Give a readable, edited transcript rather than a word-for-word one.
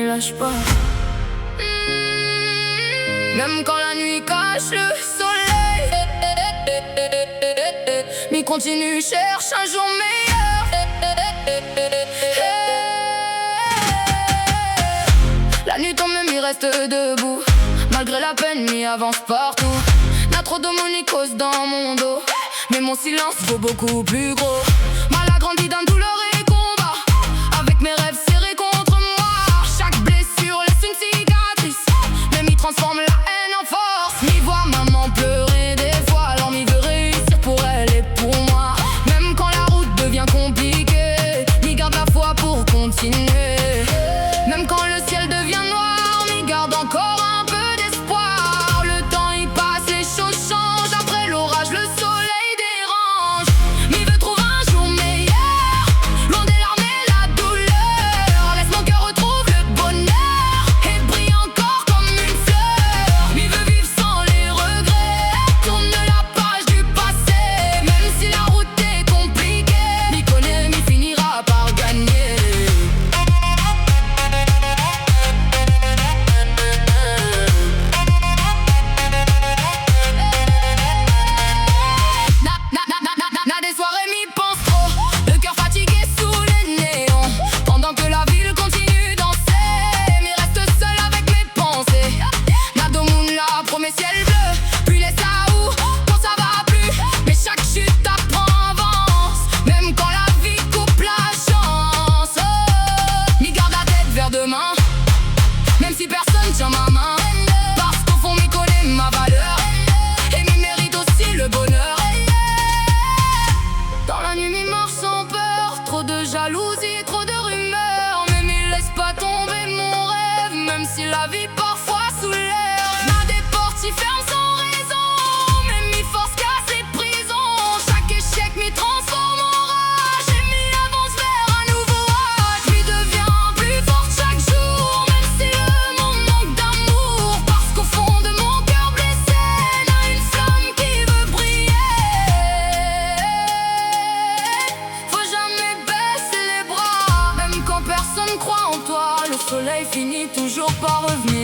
lâche pas. Même quand la nuit cache le soleil, mais continue, cherche un jour meilleur. La nuit tombe, mais m'y reste debout. Malgré la peine, m'y avance partout. N'a trop d'homonicose dans mon dos, mais mon silence vaut beaucoup plus gros. Mal a grandi dans douleur et combat, avec mes rêves serrés contre moi. Chaque blessure laisse une cicatrice, mais m'y transforme la haine en force. M'y voir maman pleurer des fois, alors m'y veut réussir pour elle et pour moi. Même quand la route devient compliquée, m'y garde la foi pour continuer. Même quand le ciel devient noir, m'y garde encore un peu d'espoir. Le temps y passe, les choses changent, après l'orage le soleil dérange. M'y veut trouver un jour meilleur, loin des larmes et la douleur. Laisse mon cœur retrouve le bonheur et brille encore comme une fleur. M'y veut vivre sans les regrets, tourne la page du passé. Même si la route est compliquée, m'y connaît, m'y finira par gagner. N'a des soirées m'y pense trop, le cœur fatigué sous les néons. Pendant que la ville continue danser, m'y reste seul avec mes pensées. N'a de moon là, premier ciel bleu, puis les Saous, quand ça va plus. Mais chaque chute apprend, avance, même quand la vie coupe la chance. M'y garde la tête vers demain, même si personne tient ma main. Parce qu'au fond m'y connaît ma valeur, et m'y mérite aussi le bonheur. Dans la nuit m'y marche sans peur, trop de jalousie, trop de rumeurs. Mais m'y laisse pas tomber mon rêve, même si la vie parfois soulève. N'a des portes s'y ferment sans raison, mais m'y force casse les prisons. Chaque échec m'y transforme en rage, et m'y avance vers un nouveau âge. M'y devient plus forte chaque jour, même si le monde manque d'amour. Parce qu'au fond de mon cœur blessé, n'a une flamme qui veut briller. Faut jamais baisser les bras, même quand personne croit en toi. Le soleil finit toujours par revenir.